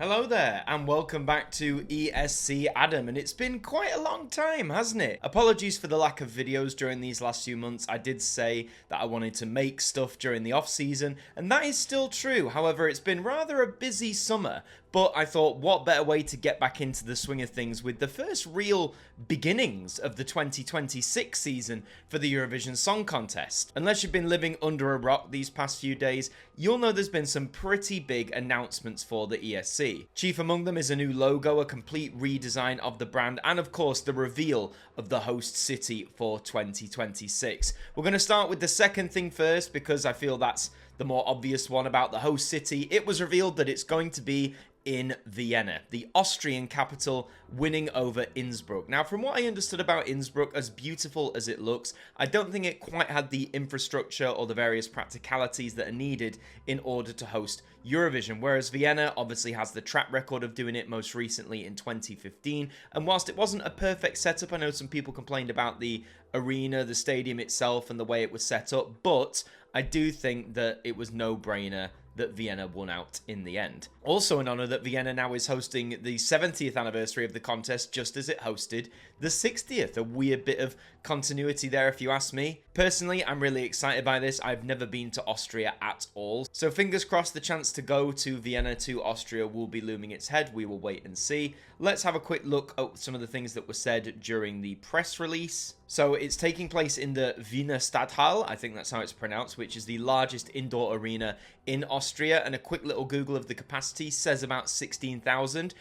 Hello there, and welcome back to ESC Adam, and it's been quite a long time, hasn't it? Apologies for the lack of videos during these last few months. I did say that I wanted to make stuff during the off-season, and that is still true. However, it's been rather a busy summer, but I thought, what better way to get back into the swing of things with the first real beginnings of the 2026 season for the Eurovision Song Contest. Unless you've been living under a rock these past few days, you'll know there's been some pretty big announcements for the ESC. Chief among them is a new logo, a complete redesign of the brand, and of course the reveal of the host city for 2026. We're going to start with the second thing first because I feel that's the more obvious one about the host city. It was revealed that it's going to be in Vienna, the Austrian capital, winning over Innsbruck. Now, from what I understood about Innsbruck, as beautiful as it looks, I don't think it quite had the infrastructure or the various practicalities that are needed in order to host Eurovision, whereas Vienna obviously has the track record of doing it, most recently in 2015. And whilst it wasn't a perfect setup, I know some people complained about the arena, the stadium itself, and the way it was set up, but I do think that it was no-brainer that Vienna won out in the end. Also an honour that Vienna now is hosting the 70th anniversary of the contest, just as it hosted the 60th. A weird bit of continuity there, if you ask me. Personally, I'm really excited by this. I've never been to Austria at all, so fingers crossed the chance to go to Vienna to Austria will be looming its head. We will wait and see. Let's have a quick look at some of the things that were said during the press release. So it's taking place in the Wiener Stadthalle, I think that's how it's pronounced, which is the largest indoor arena in Austria, and a quick little Google of the capacity says about 16,000.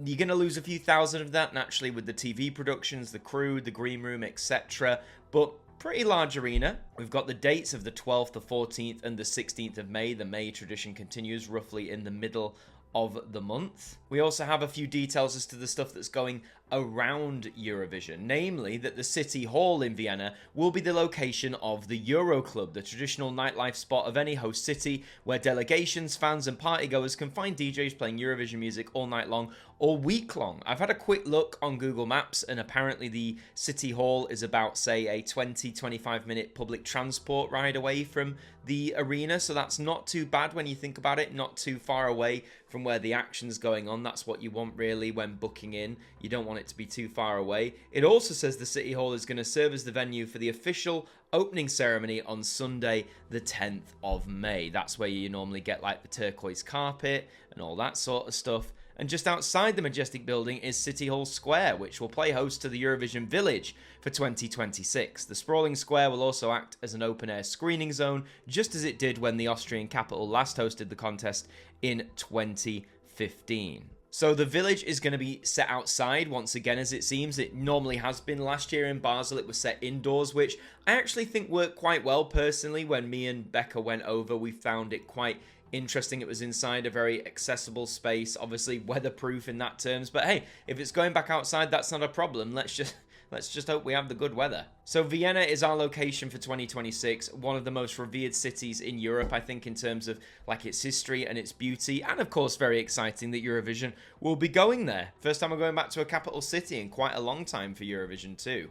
You're going to lose a few thousand of that naturally with the TV productions, the crew, the green room, etc. But pretty large arena. We've got the dates of the 12th, the 14th, and the 16th of May. The May tradition continues roughly in the middle of the month. We also have a few details as to the stuff that's going around Eurovision, namely that the City Hall in Vienna will be the location of the Euro Club, the traditional nightlife spot of any host city where delegations, fans and partygoers can find DJs playing Eurovision music all night long or week long. I've had a quick look on Google Maps and apparently the City Hall is about, say, a 20-25 minute public transport ride away from the arena, so that's not too bad when you think about it, not too far away from where the action's going on. That's what you want really when booking in. You don't want it to be too far away. It also says the City Hall is going to serve as the venue for the official opening ceremony on Sunday the 10th of May. That's where you normally get like the turquoise carpet and all that sort of stuff. And just outside the majestic building is City Hall Square, which will play host to the Eurovision Village for 2026. The sprawling square will also act as an open-air screening zone, just as it did when the Austrian capital last hosted the contest in 2015. So the village is going to be set outside once again, as it seems. It normally has been. Last year in Basel it was set indoors, which I actually think worked quite well personally. When me and Becca went over, we found it quite interesting. It was inside a very accessible space, obviously weatherproof in that terms, but hey, if it's going back outside, that's not a problem. Let's just hope we have the good weather. So Vienna is our location for 2026, one of the most revered cities in Europe, I think, in terms of like its history and its beauty, and of course very exciting that Eurovision will be going there. First time we're going back to a capital city in quite a long time for Eurovision too.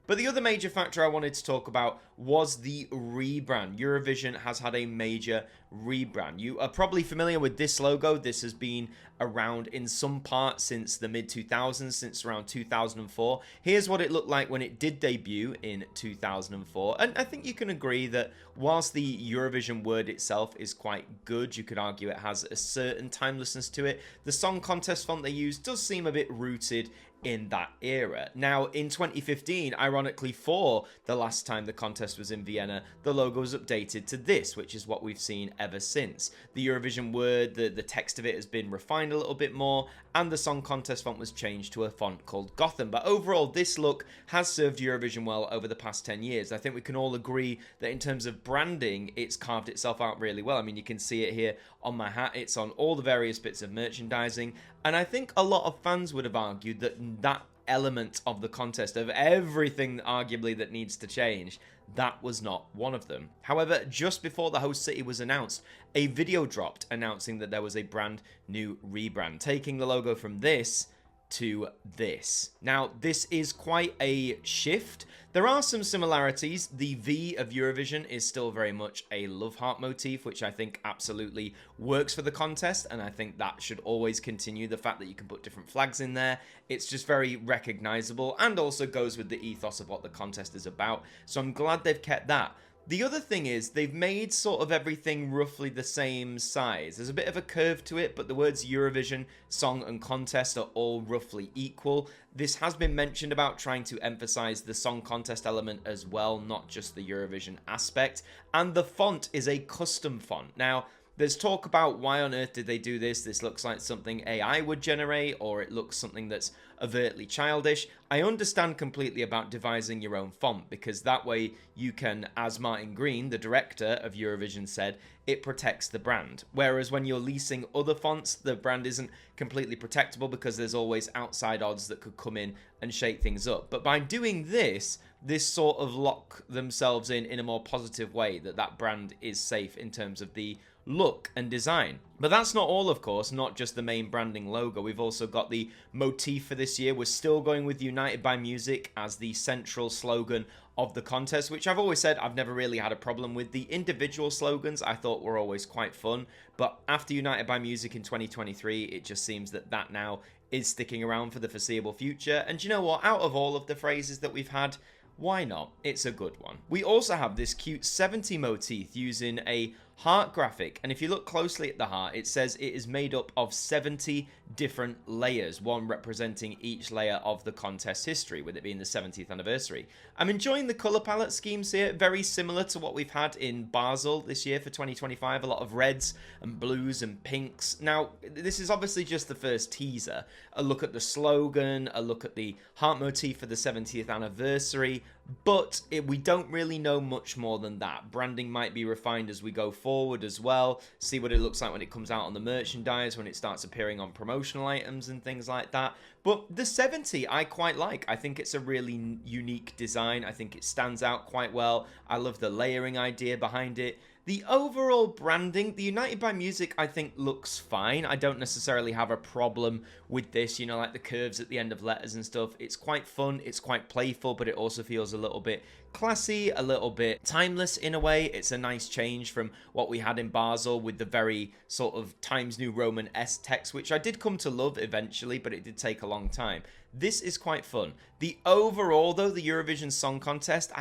But the other major factor I wanted to talk about was the rebrand. Eurovision has had a major rebrand. You are probably familiar with this logo. This has been around in some part since the mid-2000s, since around 2004. Here's what it looked like when it did debut in 2004. And I think you can agree that whilst the Eurovision word itself is quite good, you could argue it has a certain timelessness to it. The song contest font they use does seem a bit rooted in that era. Now, in 2015, ironically for the last time the contest was in Vienna, the logo was updated to this, which is what we've seen ever since. The Eurovision word, the text of it has been refined a little bit more, and the song contest font was changed to a font called Gotham. But overall, this look has served Eurovision well over the past 10 years. I think we can all agree that in terms of branding, it's carved itself out really well. I mean, you can see it here on my hat. It's on all the various bits of merchandising, and I think a lot of fans would have argued that that element of the contest, of everything arguably that needs to change, that was not one of them. However, just before the host city was announced, a video dropped announcing that there was a brand new rebrand, taking the logo from this to this. Now, this is quite a shift. There are some similarities. The V of Eurovision is still very much a love heart motif, which I think absolutely works for the contest, and I think that should always continue. The fact that you can put different flags in there, it's just very recognizable and also goes with the ethos of what the contest is about. So I'm glad they've kept that. The other thing is they've made sort of everything roughly the same size. There's a bit of a curve to it, but the words Eurovision Song and Contest are all roughly equal. This has been mentioned about trying to emphasize the song contest element as well, not just the Eurovision aspect. And the font is a custom font. Now, there's talk about why on earth did they do this? This looks like something AI would generate, or it looks something that's overtly childish. I understand completely about devising your own font, because that way you can, as Martin Green, the director of Eurovision, said, it protects the brand. Whereas when you're leasing other fonts, the brand isn't completely protectable because there's always outside odds that could come in and shake things up. But by doing this sort of lock themselves in a more positive way that brand is safe in terms of the look and design. But that's not all, of course, not just the main branding logo. We've also got the motif for this year. We're still going with United by Music as the central slogan of the contest, which I've always said I've never really had a problem with. The individual slogans I thought were always quite fun, but after United by Music in 2023, it just seems that now is sticking around for the foreseeable future. And you know what? Out of all of the phrases that we've had, why not? It's a good one. We also have this cute 70 motif using a heart graphic, and if you look closely at the heart, it says it is made up of 70 different layers, one representing each layer of the contest history, with it being the 70th anniversary. I'm enjoying the colour palette schemes here, very similar to what we've had in Basel this year for 2025, a lot of reds and blues and pinks. Now, this is obviously just the first teaser. A look at the slogan, a look at the heart motif for the 70th anniversary, but we don't really know much more than that. Branding might be refined as we go forward as well, see what it looks like when it comes out on the merchandise, when it starts appearing on promotional items and things like that. But the 70 I quite like. I think it's a really unique design. I think it stands out quite well. I love the layering idea behind it. The overall branding, the United by Music, I think looks fine. I don't necessarily have a problem with this, you know, like the curves at the end of letters and stuff. It's quite fun, it's quite playful, but it also feels a little bit classy, a little bit timeless in a way. It's a nice change from what we had in Basel with the very sort of Times New Roman S text, which I did come to love eventually, but it did take a long time. This is quite fun. The overall, though, the Eurovision Song Contest,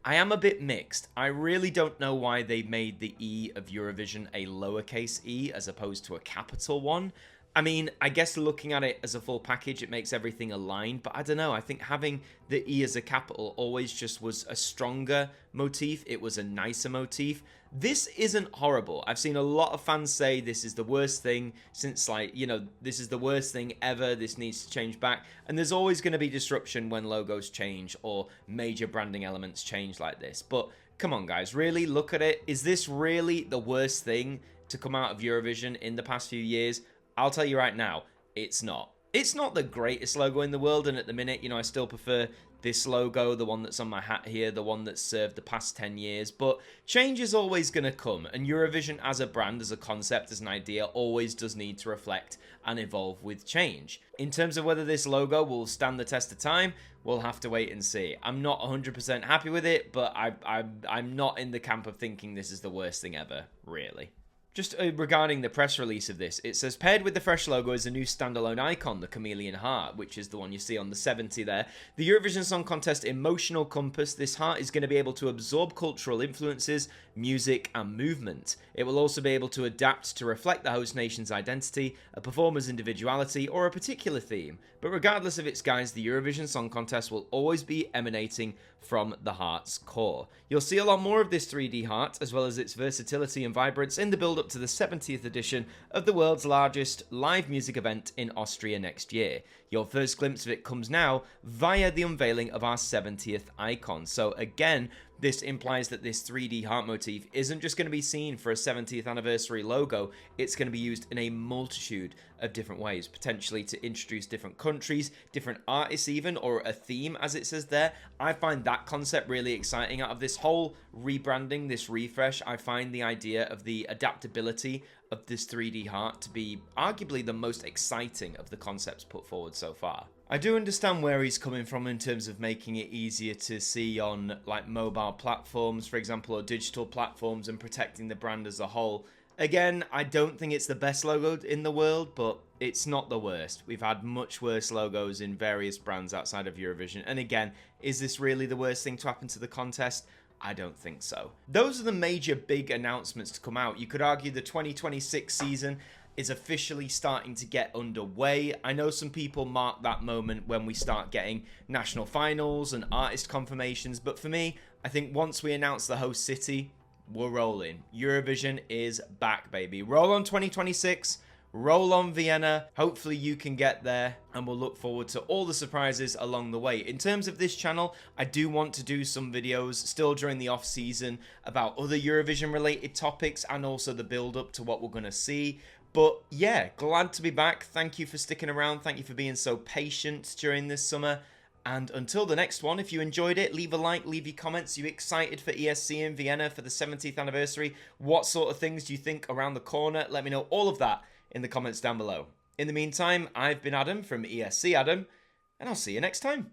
I am a bit mixed. I really don't know why they made the E of Eurovision a lowercase e as opposed to a capital one. I mean, I guess looking at it as a full package, it makes everything aligned, but I don't know. I think having the E as a capital always just was a stronger motif. It was a nicer motif. This isn't horrible. I've seen a lot of fans say this is the worst thing since, like, you know, this is the worst thing ever. This needs to change back. And there's always going to be disruption when logos change or major branding elements change like this. But come on, guys, really look at it. Is this really the worst thing to come out of Eurovision in the past few years? I'll tell you right now, it's not. It's not the greatest logo in the world, and at the minute, you know, I still prefer this logo, the one that's on my hat here, the one that's served the past 10 years, but change is always going to come, and Eurovision as a brand, as a concept, as an idea, always does need to reflect and evolve with change. In terms of whether this logo will stand the test of time, we'll have to wait and see. I'm not 100% happy with it, but I'm not in the camp of thinking this is the worst thing ever, really. Just regarding the press release of this, it says, paired with the fresh logo is a new standalone icon, the chameleon heart, which is the one you see on the 70 there. The Eurovision Song Contest emotional compass, this heart is going to be able to absorb cultural influences, music and movement. It will also be able to adapt to reflect the host nation's identity, a performer's individuality, or a particular theme. But regardless of its guise, the Eurovision Song Contest will always be emanating from the heart's core. You'll see a lot more of this 3D heart, as well as its versatility and vibrance, in the build-up to the 70th edition of the world's largest live music event in Austria next year. Your first glimpse of it comes now via the unveiling of our 70th icon. So again, This implies that this 3D heart motif isn't just going to be seen for a 70th anniversary logo, it's going to be used in a multitude of different ways, potentially to introduce different countries, different artists even, or a theme as it says there. I find that concept really exciting. Out of this whole rebranding, this refresh, I find the idea of the adaptability of this 3D heart to be arguably the most exciting of the concepts put forward so far. I do understand where he's coming from in terms of making it easier to see on like mobile platforms, for example, or digital platforms, and protecting the brand as a whole. Again, I don't think it's the best logo in the world, but it's not the worst. We've had much worse logos in various brands outside of Eurovision. And again, is this really the worst thing to happen to the contest? I don't think so. Those are the major big announcements to come out. You could argue the 2026 season is officially starting to get underway. I know some people mark that moment when we start getting national finals and artist confirmations, but for me, I think once we announce the host city, we're rolling. Eurovision is back, baby. Roll on 2026. Roll on Vienna. Hopefully you can get there, and we'll look forward to all the surprises along the way. In terms of this channel, I do want to do some videos still during the off season about other Eurovision related topics and also the build up to what we're going to see. But yeah, glad to be back. Thank you for sticking around. Thank you for being so patient during this summer. And until the next one, if you enjoyed it, leave a like, leave your comments. You excited for ESC in Vienna for the 70th anniversary? What sort of things do you think around the corner? Let me know all of that in the comments down below. In the meantime, I've been Adam from ESC Adam, and I'll see you next time.